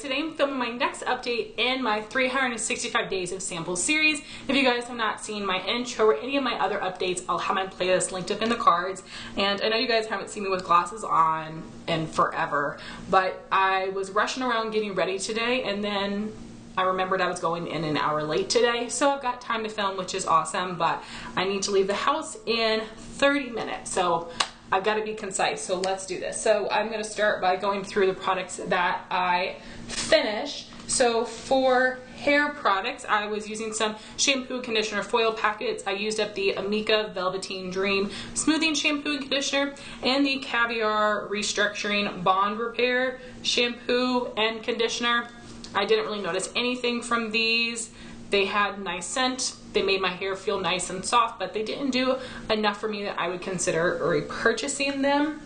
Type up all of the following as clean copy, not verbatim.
today I'm filming my next update in my 365 Days of Samples series. If you guys have not seen my intro or any of my other updates, I'll have my playlist linked up in the cards. And I know you guys haven't seen me with glasses on in forever, but I was rushing around getting ready today, and then I remembered I was going in an hour late today, so I've got time to film, which is awesome, but I need to leave the house in 30 minutes. So I've got to be concise, so let's do this. So I'm going to start by going through the products that I finished. So for hair products, I was using some shampoo, conditioner, foil packets. I used up the Amika Velveteen Dream Smoothing Shampoo and Conditioner and the Caviar Restructuring Bond Repair Shampoo and Conditioner. I didn't really notice anything from these. They had nice scent. They made my hair feel nice and soft, but they didn't do enough for me that I would consider repurchasing them.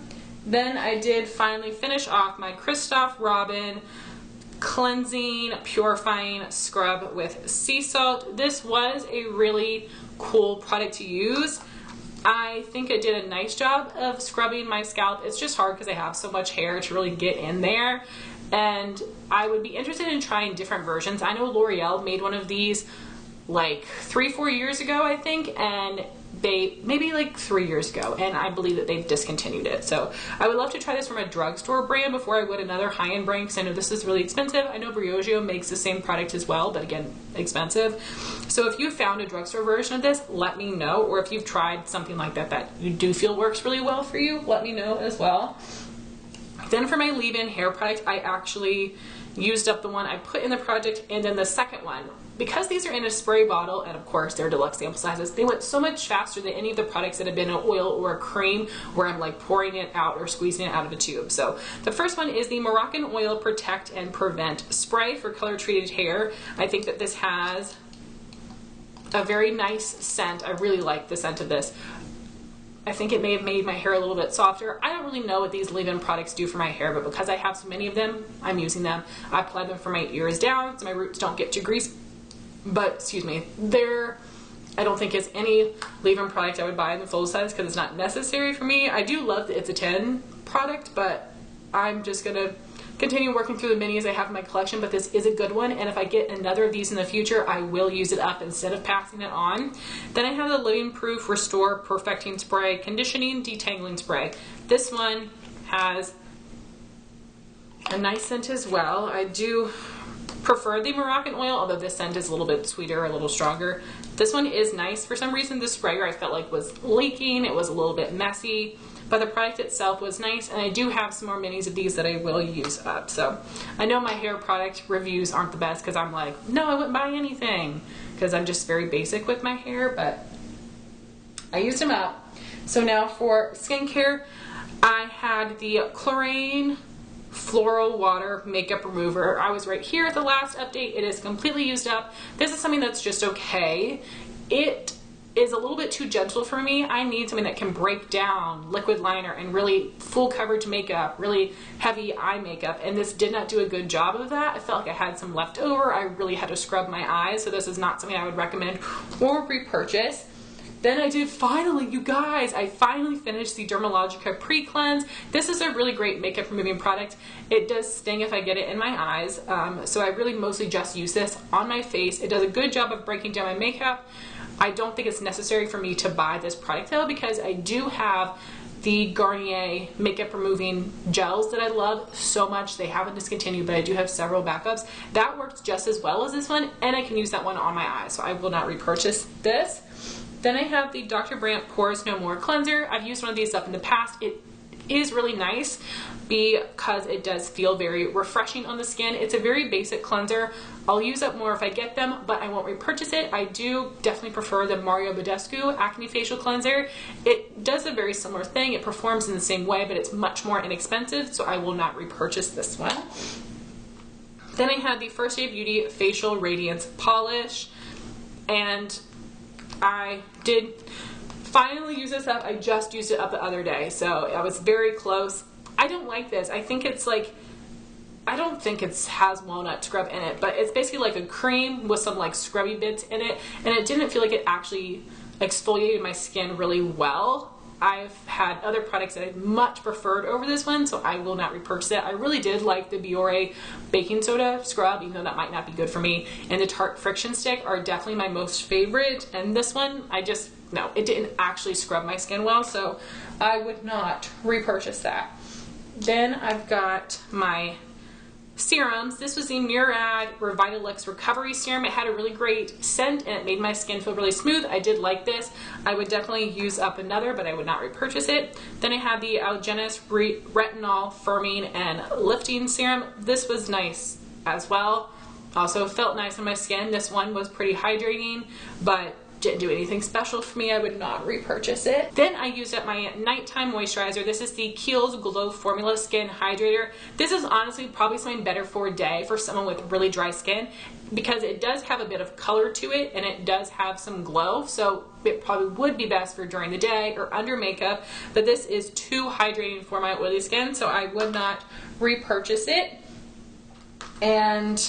Then I did finally finish off my Christophe Robin Cleansing Purifying Scrub with Sea Salt. This was a really cool product to use. I think it did a nice job of scrubbing my scalp. It's just hard because I have so much hair to really get in there. And I would be interested in trying different versions. I know L'Oreal made one of these like 3-4 years ago, I think, and maybe like 3 years ago, and I believe that they've discontinued it. So I would love to try this from a drugstore brand before I would another high-end brand, because I know this is really expensive. I know Briogeo makes the same product as well, but again, expensive. So if you found a drugstore version of this, let me know, or if you've tried something like that that you do feel works really well for you, let me know as well. Then for my leave-in hair product, I actually used up the one I put in the project, and then the second one. Because these are in a spray bottle, and of course they're deluxe sample sizes, they went so much faster than any of the products that have been an oil or a cream where I'm like pouring it out or squeezing it out of a tube. So the first one is the Moroccan Oil Protect and Prevent Spray for color treated hair. I think that this has a very nice scent. I really like the scent of this. I think it may have made my hair a little bit softer. I don't really know what these leave-in products do for my hair, but because I have so many of them, I'm using them. I apply them from my ears down so my roots don't get too greasy. But, excuse me, I don't think it's any leave-in product I would buy in the full size because it's not necessary for me. I do love that it's a 10 product, but I'm just going to continue working through the minis I have in my collection, but this is a good one, and if I get another of these in the future, I will use it up instead of passing it on. Then I have the Living Proof Restore Perfecting Spray Conditioning Detangling Spray. This one has a nice scent as well. I do prefer the Moroccan oil, although this scent is a little bit sweeter, a little stronger. This one is nice. For some reason, the sprayer I felt like was leaking. It was a little bit messy, but the product itself was nice, and I do have some more minis of these that I will use up. So I know my hair product reviews aren't the best because I'm like, no, I wouldn't buy anything because I'm just very basic with my hair, but I used them up. So now for skincare, I had the Klorane Floral Water Makeup Remover. I was right here at the last update. It is completely used up. This is something that's just okay. It is a little bit too gentle for me. I need something that can break down liquid liner and really full coverage makeup, really heavy eye makeup, and this did not do a good job of that. I felt like I had some left over. I really had to scrub my eyes, so this is not something I would recommend or repurchase. Then I did finally, you guys, I finally finished the Dermalogica Precleanse. This is a really great makeup removing product. It does sting if I get it in my eyes, so I really mostly just use this on my face. It does a good job of breaking down my makeup. I don't think it's necessary for me to buy this product though, because I do have the Garnier makeup removing gels that I love so much. They haven't discontinued, but I do have several backups. That works just as well as this one, and I can use that one on my eyes, so I will not repurchase this. Then I have the Dr. Brandt Pores No More Cleanser. I've used one of these up in the past. It is really nice because it does feel very refreshing on the skin. It's a very basic cleanser. I'll use up more if I get them, but I won't repurchase it. I do definitely prefer the Mario Badescu Acne Facial Cleanser. It does a very similar thing. It performs in the same way, but it's much more inexpensive, so I will not repurchase this one. Then I had the First Day Beauty Facial Radiance Polish, and I did finally use this up. I just used it up the other day, so I was very close. I don't like this. I think it's like, I don't think it has walnut scrub in it, but it's basically like a cream with some like scrubby bits in it, and it didn't feel like it actually exfoliated my skin really well. I've had other products that I much preferred over this one, so I will not repurchase it. I really did like the Biore baking soda scrub, even though that might not be good for me, and the Tarte friction stick are definitely my most favorite, and this one, no, it didn't actually scrub my skin well, so I would not repurchase that. Then I've got my serums. This was the Murad Reviatalixir Recovery Serum. It had a really great scent and it made my skin feel really smooth. I did like this. I would definitely use up another, but I would not repurchase it. Then I had the Algenist Retinol Firming and Lifting Serum. This was nice as well. Also felt nice on my skin. This one was pretty hydrating, but didn't do anything special for me. I would not repurchase it. Then I used up my nighttime moisturizer. This is the Kiehls Glow Formula Skin Hydrator. This is honestly probably something better for a day for someone with really dry skin, because it does have a bit of color to it and it does have some glow, so it probably would be best for during the day or under makeup, but this is too hydrating for my oily skin, so I would not repurchase it. And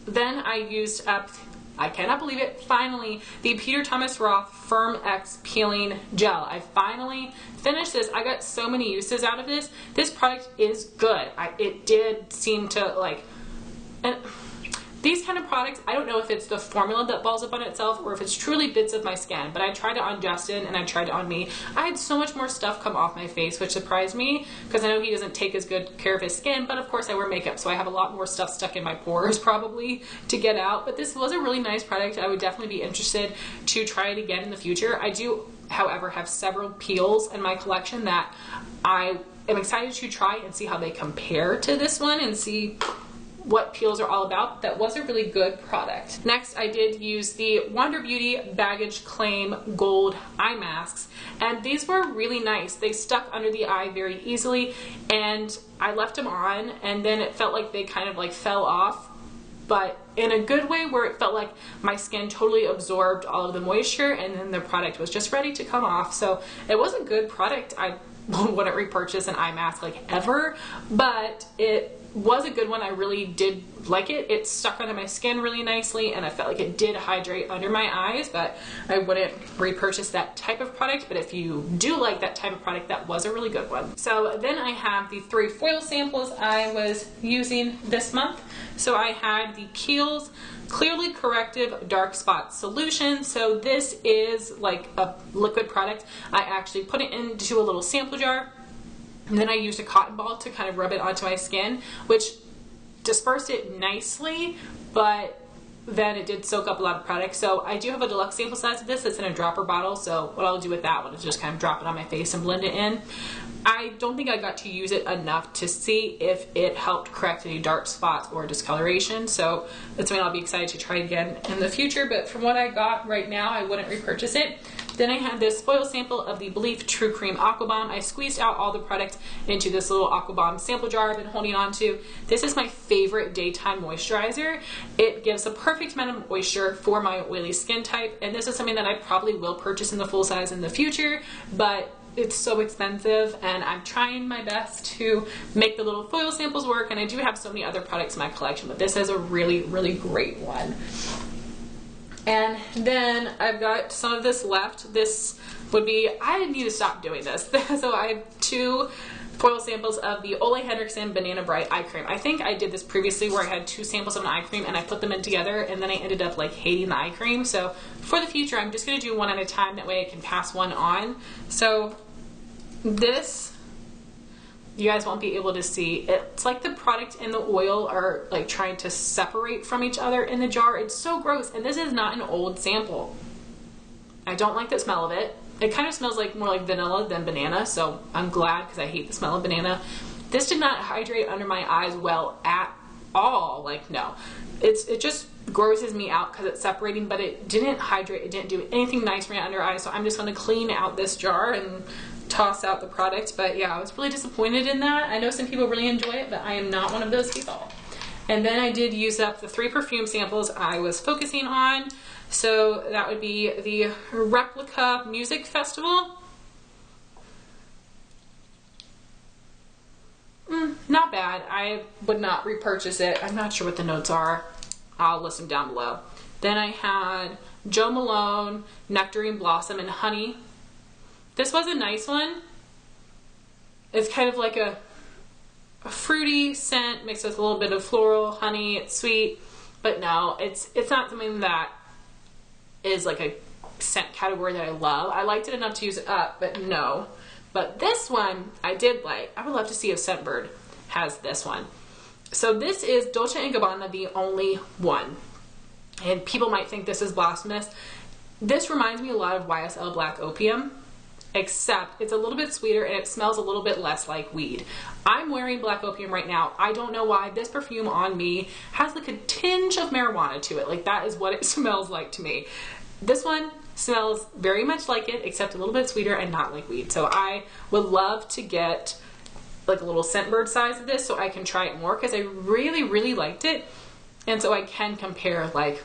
then I used up, I cannot believe it, finally, the Peter Thomas Roth Firm X Peeling Gel. I finally finished this. I got so many uses out of this. This product is good. It did seem to like, and these kind of products, I don't know if it's the formula that balls up on itself or if it's truly bits of my skin, but I tried it on Justin and I tried it on me. I had so much more stuff come off my face, which surprised me because I know he doesn't take as good care of his skin, but of course I wear makeup, so I have a lot more stuff stuck in my pores probably to get out. But this was a really nice product. I would definitely be interested to try it again in the future. I do, however, have several peels in my collection that I am excited to try and see how they compare to this one and see what peels are all about. That was a really good product. Next, I did use the Wander Beauty Baggage Claim Gold Eye Masks, and these were really nice. They stuck under the eye very easily, and I left them on, and then it felt like they kind of like fell off, but in a good way, where it felt like my skin totally absorbed all of the moisture, and then the product was just ready to come off. So it was a good product. I wouldn't repurchase an eye mask like ever, but it was a good one. I really did like it. It stuck onto my skin really nicely, and I felt like it did hydrate under my eyes, but I wouldn't repurchase that type of product. But if you do like that type of product, that was a really good one. So then I have the 3 foil samples I was using this month. So I had the Kiehls Clearly Corrective Dark Spot Solution. So this is like a liquid product. I actually put it into a little sample jar, and then I used a cotton ball to kind of rub it onto my skin, which dispersed it nicely, but then it did soak up a lot of product. So I do have a deluxe sample size of this. It's in a dropper bottle, so what I'll do with that one is just kind of drop it on my face and blend it in. I don't think I got to use it enough to see if it helped correct any dark spots or discoloration, so that's something I'll be excited to try again in the future, but from what I got right now, I wouldn't repurchase it. Then I had this foil sample of the Belif True Cream Aqua Balm. I squeezed out all the product into this little Aqua Balm sample jar I've been holding on to. This is my favorite daytime moisturizer. It gives a perfect amount of moisture for my oily skin type, and this is something that I probably will purchase in the full size in the future, but it's so expensive, and I'm trying my best to make the little foil samples work, and I do have so many other products in my collection, but this is a really, really great one. And then I've got some of this left. This would be, I need to stop doing this. So I have 2 foil samples of the Ole Henriksen Banana Bright Eye Cream. I think I did this previously where I had 2 samples of an eye cream and I put them in together, and then I ended up like hating the eye cream. So for the future, I'm just going to do one at a time. That way I can pass one on. So this, you guys won't be able to see. It's like the product and the oil are like trying to separate from each other in the jar. It's so gross, and this is not an old sample. I don't like the smell of it. It kind of smells like more like vanilla than banana, so I'm glad, because I hate the smell of banana. This did not hydrate under my eyes well at all. Like, no. It just grosses me out because it's separating, but it didn't hydrate. It didn't do anything nice for my under eyes, so I'm just going to clean out this jar and toss out the product. But yeah, I was really disappointed in that. I know some people really enjoy it, but I am not one of those people. And then I did use up the 3 perfume samples I was focusing on. So that would be the Replica Music Festival. Not bad. I would not repurchase it. I'm not sure what the notes are. I'll list them down below. Then I had Joe Malone Nectarine Blossom and Honey. This was a nice one. It's kind of like a fruity scent mixed with a little bit of floral, honey. It's sweet, but no, it's not something that is like a scent category that I love. I liked it enough to use it up, but no. But this one I did like. I would love to see if Scentbird has this one. So this is Dolce & Gabbana, the only one. And people might think this is blasphemous. This reminds me a lot of YSL Black Opium, except it's a little bit sweeter and it smells a little bit less like weed. I'm wearing Black Opium right now. I don't know why. This perfume on me has like a tinge of marijuana to it. Like that is what it smells like to me. This one smells very much like it, except a little bit sweeter and not like weed. So I would love to get like a little Scentbird size of this so I can try it more, because I really, really liked it. And so I can compare like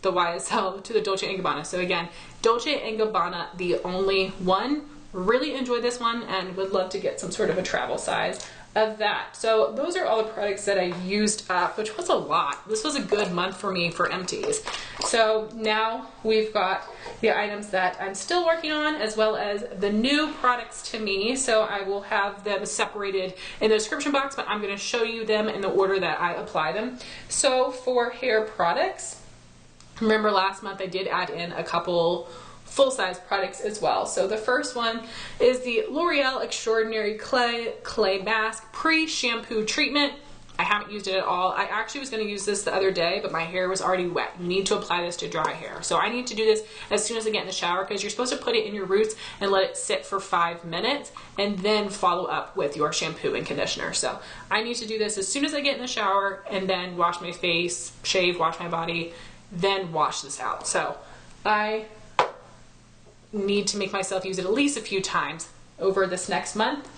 the YSL to the Dolce & Gabbana. So again, Dolce & Gabbana, the only one. Really enjoyed this one and would love to get some sort of a travel size of that. So those are all the products that I used up, which was a lot. This was a good month for me for empties. So now we've got the items that I'm still working on, as well as the new products to me. So I will have them separated in the description box, but I'm going to show you them in the order that I apply them. So for hair products, remember last month I did add in a couple full-size products as well. So the first one is the L'Oreal Extraordinary Clay Mask Pre-Shampoo Treatment. I haven't used it at all. I actually was going to use this the other day, but my hair was already wet. You need to apply this to dry hair. So I need to do this as soon as I get in the shower, because you're supposed to put it in your roots and let it sit for 5 minutes and then follow up with your shampoo and conditioner. So I need to do this as soon as I get in the shower and then wash my face, shave, wash my body, then wash this out. So I need to make myself use it at least a few times over this next month.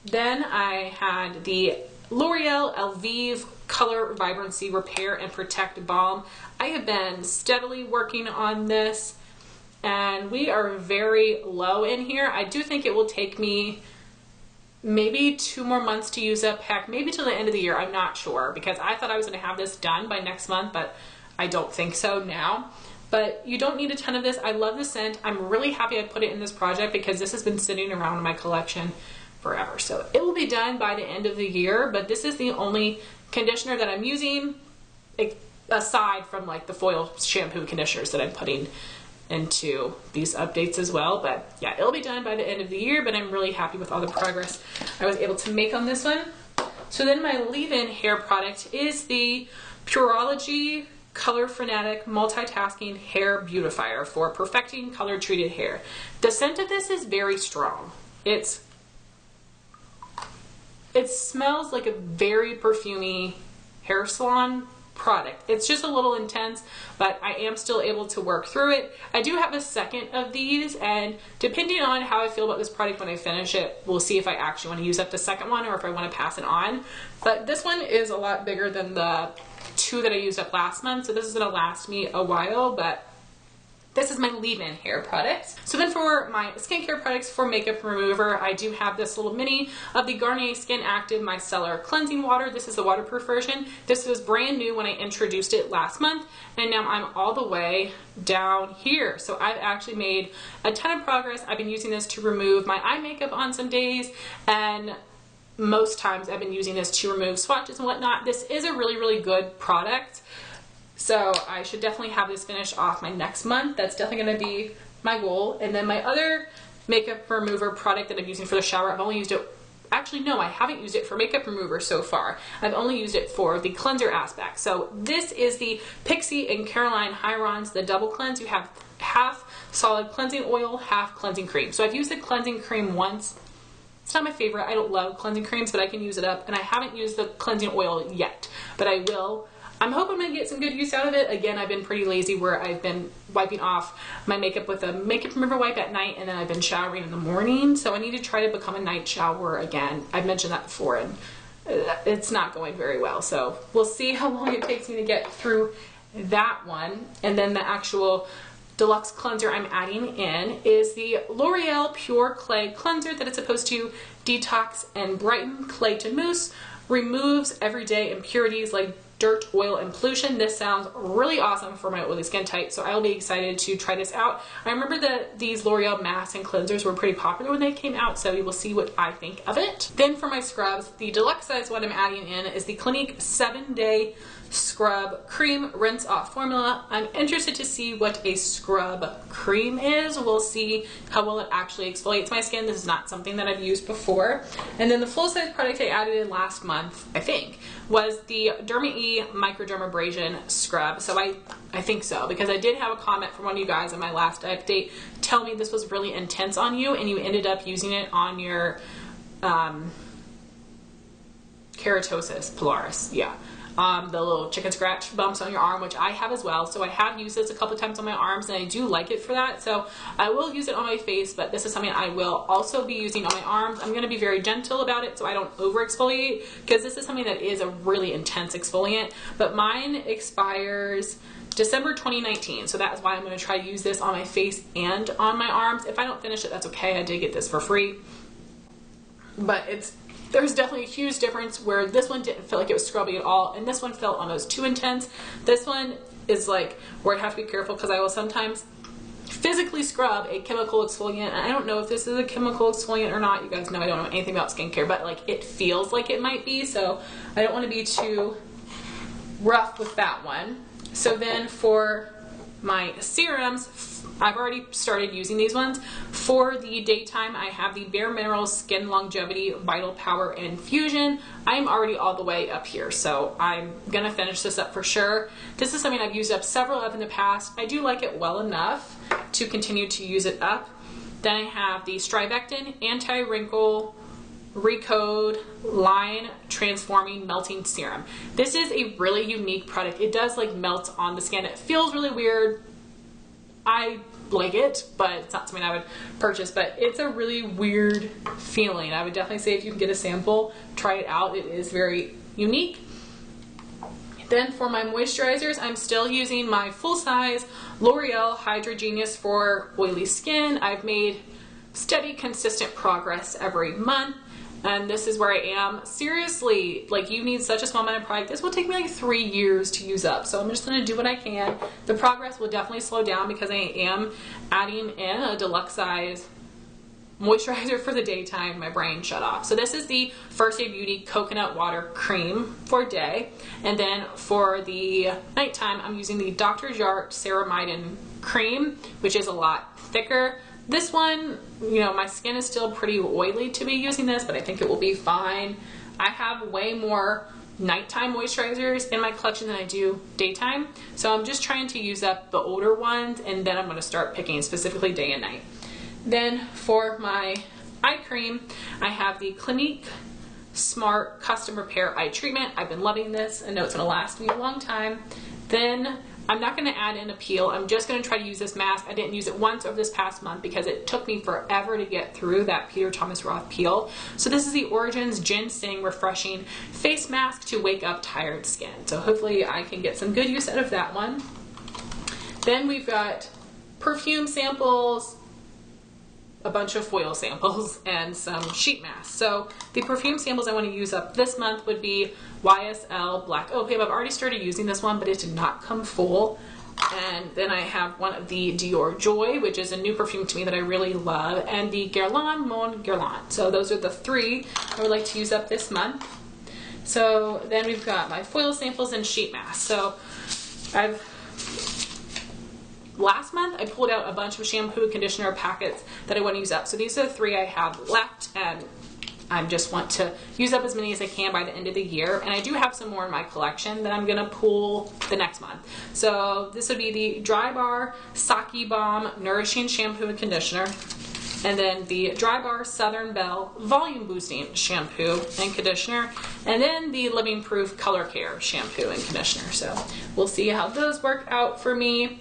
Then I had the L'Oreal Elvive Color Vibrancy Repair and Protect Balm. I have been steadily working on this and we are very low in here. I do think it will take me maybe 2 more months to use up, heck, maybe till the end of the year. I'm not sure, because I thought I was going to have this done by next month, but I don't think so now. But you don't need a ton of this. I love the scent. I'm really happy I put it in this project, because this has been sitting around in my collection forever. So it will be done by the end of the year, but this is the only conditioner that I'm using, aside from like the foil shampoo conditioners that I'm putting into these updates as well. But yeah, it'll be done by the end of the year, but I'm really happy with all the progress I was able to make on this one. So then my leave-in hair product is the Purology Color Frenetic Multitasking Hair Beautifier for perfecting color treated hair. The scent of this is very strong. It smells like a very perfumey hair salon product. It's just a little intense, but I am still able to work through it. I do have a second of these, and depending on how I feel about this product when I finish it, we'll see if I actually want to use up the second one or if I want to pass it on. But this one is a lot bigger than the 2 that I used up last month, so this is going to last me a while, but this is my leave-in hair products. So then for my skincare products for makeup remover, I do have this little mini of the Garnier Skin Active Micellar Cleansing Water. This is the waterproof version. This was brand new when I introduced it last month, and now I'm all the way down here. So I've actually made a ton of progress. I've been using this to remove my eye makeup on some days, and most times I've been using this to remove swatches and whatnot. This is a really, really good product. So I should definitely have this finished off my next month. That's definitely going to be my goal. And then my other makeup remover product that I'm using for the shower, I've only used it, actually no, I haven't used it for makeup remover so far. I've only used it for the cleanser aspect. So this is the Pixie and Caroline Hyrons, the double cleanse. You have half solid cleansing oil, half cleansing cream. So I've used the cleansing cream once. It's not my favorite. I don't love cleansing creams, but I can use it up. And I haven't used the cleansing oil yet, but I will. I'm hoping I'm going to get some good use out of it. Again, I've been pretty lazy where I've been wiping off my makeup with a makeup remover wipe at night, and then I've been showering in the morning. So I need to try to become a night shower again. I've mentioned that before, and it's not going very well. So we'll see how long it takes me to get through that one. And then the actual deluxe cleanser I'm adding in is the L'Oreal Pure Clay Cleanser that is supposed to detox and brighten clay to mousse, removes everyday impurities like Dirt, Oil, and Pollution. This sounds really awesome for my oily skin type, so I'll be excited to try this out. I remember that these L'Oreal masks and cleansers were pretty popular when they came out, so we will see what I think of it. Then for my scrubs, the deluxe size one I'm adding in is the Clinique 7-Day Scrub Cream Rinse Off Formula. I'm interested to see what a scrub cream is. We'll see how well it actually exfoliates my skin. This is not something that I've used before. And then the full size product I added in last month, I think, was the Derma E Microdermabrasion Scrub. So I think so, because I did have a comment from one of you guys in my last update tell me this was really intense on you and you ended up using it on your keratosis pilaris. Yeah. The little chicken scratch bumps on your arm, which I have as well. So I have used this a couple times on my arms and I do like it for that. So I will use it on my face, but this is something I will also be using on my arms. I'm going to be very gentle about it so I don't over exfoliate, because this is something that is a really intense exfoliant. But mine expires December 2019, so that's why I'm going to try to use this on my face and on my arms. If I don't finish it, that's okay. I did get this for free. But there's definitely a huge difference where this one didn't feel like it was scrubby at all, and this one felt almost too intense. This one is like where I have to be careful, because I will sometimes physically scrub a chemical exfoliant, and I don't know if this is a chemical exfoliant or not. You guys know I don't know anything about skincare, but like it feels like it might be, so I don't want to be too rough with that one. So then for my serums, I've already started using these ones. For the daytime, I have the Bare Minerals Skin Longevity Vital Power Infusion. I'm already all the way up here, so I'm gonna finish this up for sure. This is something I've used up several of in the past. I do like it well enough to continue to use it up. Then I have the Strivectin Anti-Wrinkle Recode Line Transforming Melting Serum. This is a really unique product. It does like melt on the skin. It feels really weird. I like it, but it's not something I would purchase, but it's a really weird feeling. I would definitely say if you can get a sample, try it out. It is very unique. Then for my moisturizers, I'm still using my full-size L'Oreal Hydra Genius for oily skin. I've made steady, consistent progress every month. And this is where I am. Seriously, like, you need such a small amount of product. This will take me like 3 years to use up. So I'm just gonna do what I can. The progress will definitely slow down because I am adding in a deluxe size moisturizer for the daytime. My brain shut off. So this is the First Day Beauty Coconut Water Cream for day. And then for the nighttime, I'm using the Dr. Jart Ceramidin Cream, which is a lot thicker. This one, you know, my skin is still pretty oily to be using this, but I think it will be fine. I have way more nighttime moisturizers in my collection than I do daytime. So I'm just trying to use up the older ones, and then I'm going to start picking specifically day and night. Then for my eye cream, I have the Clinique Smart Custom Repair Eye Treatment. I've been loving this. I know it's going to last me a long time. Then I'm not going to add in a peel. I'm just going to try to use this mask. I didn't use it once over this past month because it took me forever to get through that Peter Thomas Roth peel. So this is the Origins Ginseng Refreshing Face Mask to Wake Up Tired Skin. So hopefully I can get some good use out of that one. Then we've got perfume samples, a bunch of foil samples, and some sheet masks. So the perfume samples I want to use up this month would be YSL Black Opium. I've already started using this one, but it did not come full. And then I have one of the Dior Joy, which is a new perfume to me that I really love, and the Guerlain Mon Guerlain. So those are the three I would like to use up this month. So then we've got my foil samples and sheet masks. So last month I pulled out a bunch of shampoo and conditioner packets that I want to use up. So these are the three I have left, and I just want to use up as many as I can by the end of the year. And I do have some more in my collection that I'm going to pull the next month. So this would be the Dry Bar Sake Balm Nourishing Shampoo and Conditioner, and then the Dry Bar Southern Belle Volume Boosting Shampoo and Conditioner, and then the Living Proof Color Care Shampoo and Conditioner. So we'll see how those work out for me.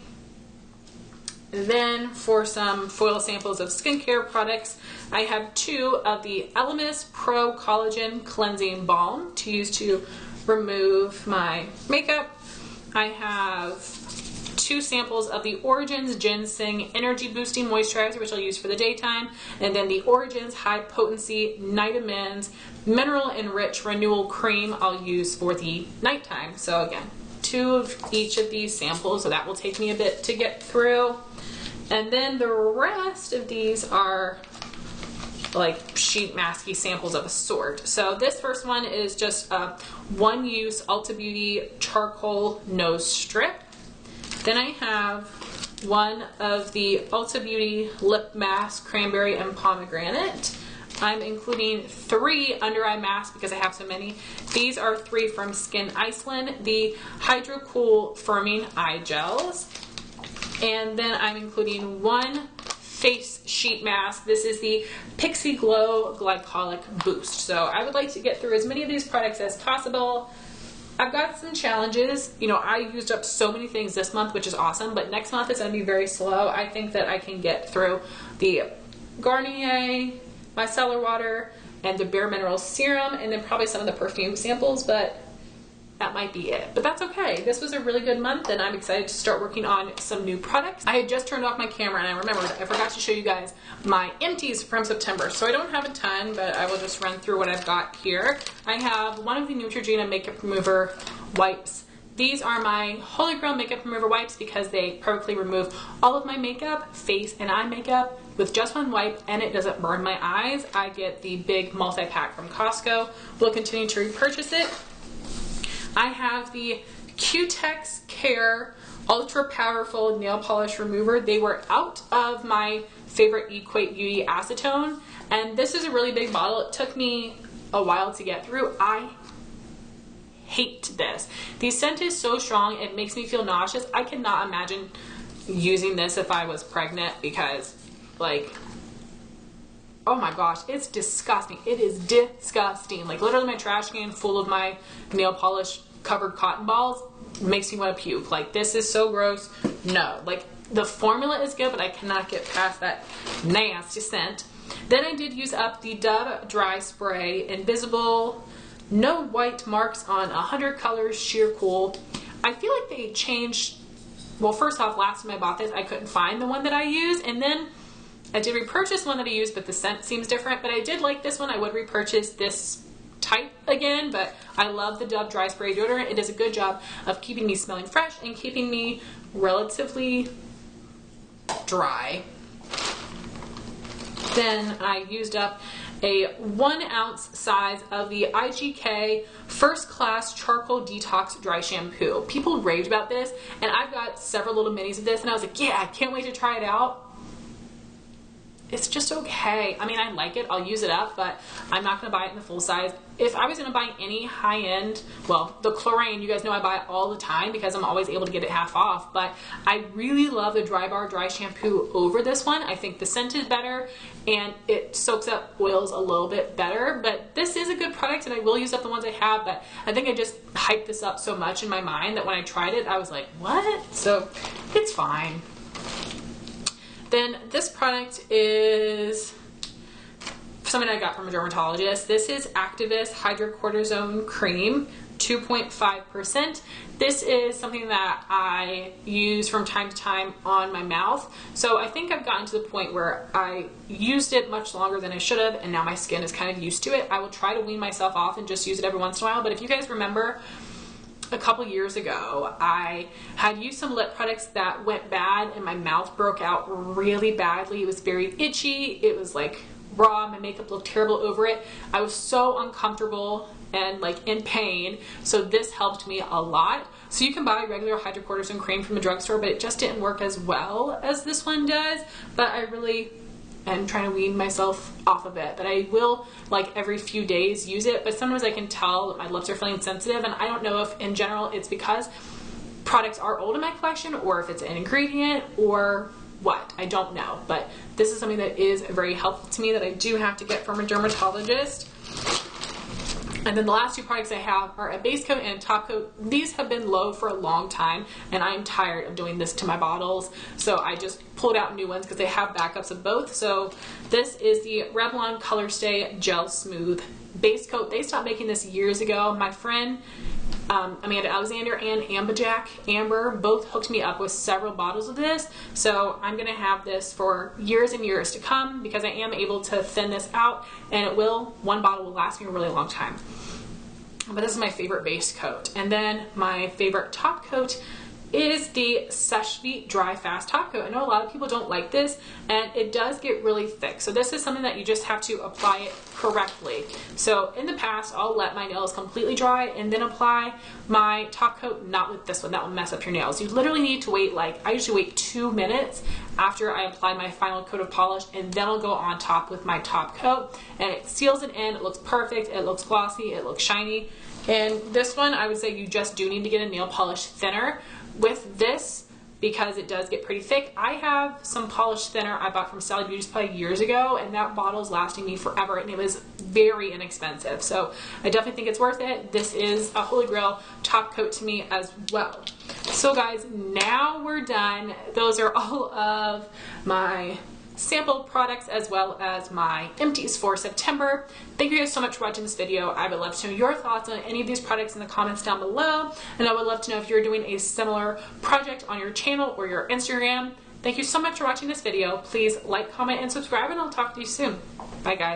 Then for some foil samples of skincare products, I have two of the Elemis Pro Collagen Cleansing Balm to use to remove my makeup. I have 2 samples of the Origins Ginseng Energy Boosting Moisturizer, which I'll use for the daytime, and then the Origins High Potency Nitamins Mineral Enriched Renewal Cream I'll use for the nighttime. So again, 2 of each of these samples, so that will take me a bit to get through. And then the rest of these are like sheet masky samples of a sort. So this first one is just a one-use Ulta Beauty Charcoal Nose Strip. Then I have one of the Ulta Beauty Lip Mask Cranberry and Pomegranate. I'm including 3 under eye masks because I have so many. These are 3 from Skin Iceland, the Hydro Cool Firming Eye Gels. And then I'm including 1 face sheet mask. This is the Pixie Glow Glycolic Boost. So I would like to get through as many of these products as possible. I've got some challenges. You know, I used up so many things this month, which is awesome, but next month is going to be very slow. I think that I can get through the Garnier Micellar Water and the Bare Minerals Serum, and then probably some of the perfume samples, but that might be it. But that's okay. This was a really good month, and I'm excited to start working on some new products. I had just turned off my camera, and I remembered I forgot to show you guys my empties from September. So I don't have a ton, but I will just run through what I've got here. I have one of the Neutrogena Makeup Remover wipes. These are my Holy Grail Makeup Remover wipes because they perfectly remove all of my makeup, face and eye makeup, with just one wipe, and it doesn't burn my eyes. I get the big multi-pack from Costco. We'll continue to repurchase it. I have the Cutex Care Ultra Powerful Nail Polish Remover. They were out of my favorite Equate Beauty Acetone, and this is a really big bottle. It took me a while to get through. I hate this. The scent is so strong, it makes me feel nauseous. I cannot imagine using this if I was pregnant because, like, oh my gosh, it's disgusting. It is disgusting. Like, literally my trash can full of my nail polish covered cotton balls makes me want to puke. Like, this is so gross. No, like, the formula is good, but I cannot get past that nasty scent. Then I did use up the Dove Dry Spray Invisible No White Marks on 100 Colors Sheer Cool. I feel like they changed, well, first off, last time I bought this, I couldn't find the one that I used, and then I did repurchase one that I used, but the scent seems different. But I did like this one. I would repurchase this type again, but I love the Dove Dry Spray Deodorant. It does a good job of keeping me smelling fresh and keeping me relatively dry. Then I used up a 1 ounce size of the IGK First Class Charcoal Detox Dry Shampoo. People raved about this, and I've got several little minis of this, and I was like, yeah, I can't wait to try it out. It's just okay. I mean, I like it. I'll use it up, but I'm not going to buy it in the full size. If I was going to buy any high-end, well, the Klorane, you guys know I buy it all the time because I'm always able to get it half off, but I really love the Dry Bar Dry Shampoo over this one. I think the scent is better, and it soaks up oils a little bit better, but this is a good product, and I will use up the ones I have, but I think I just hyped this up so much in my mind that when I tried it, I was like, what? So, it's fine. Then this product is something I got from a dermatologist. This is Activist Hydrocortisone Cream, 2.5%. This is something that I use from time to time on my mouth. So I think I've gotten to the point where I used it much longer than I should have, and now my skin is kind of used to it. I will try to wean myself off and just use it every once in a while, but if you guys remember, a couple years ago, I had used some lip products that went bad and my mouth broke out really badly. It was very itchy. It was like raw. My makeup looked terrible over it. I was so uncomfortable and like in pain. So this helped me a lot. So you can buy regular hydrocortisone cream from a drugstore, but it just didn't work as well as this one does. But I really am trying to wean myself off of it, but I will like every few days use it. But sometimes I can tell that my lips are feeling sensitive, and I don't know if in general it's because products are old in my collection or if it's an ingredient or what. I don't know, but this is something that is very helpful to me that I do have to get from a dermatologist. And then the last 2 products I have are a base coat and a top coat. These have been low for a long time, and I'm tired of doing this to my bottles, so I just pulled out new ones because they have backups of both. So this is the Revlon Color Stay Gel Smooth Base Coat. They stopped making this years ago. My friend Amanda Alexander and Amber both hooked me up with several bottles of this, so I'm gonna have this for years and years to come because I am able to thin this out, and one bottle will last me a really long time. But this is my favorite base coat. And then my favorite top coat is the Seche Dry Fast top coat. I know a lot of people don't like this, and it does get really thick. So this is something that you just have to apply it correctly. So in the past, I'll let my nails completely dry and then apply my top coat. Not with this one, that will mess up your nails. You literally need to wait, I usually wait 2 minutes after I apply my final coat of polish, and then I'll go on top with my top coat, and it seals it in. It looks perfect, it looks glossy, it looks shiny. And this one, I would say you just do need to get a nail polish thinner with this because it does get pretty thick. I have some polish thinner I bought from Sally Beauty Supply years ago, and that bottle is lasting me forever, and it was very inexpensive. So I definitely think it's worth it. This is a holy grail top coat to me as well. So guys, now we're done. Those are all of my sample products as well as my empties for September. Thank you guys so much for watching this video. I would love to know your thoughts on any of these products in the comments down below, and I would love to know if you're doing a similar project on your channel or your Instagram. Thank you so much for watching this video. Please like, comment, and subscribe, and I'll talk to you soon. Bye guys.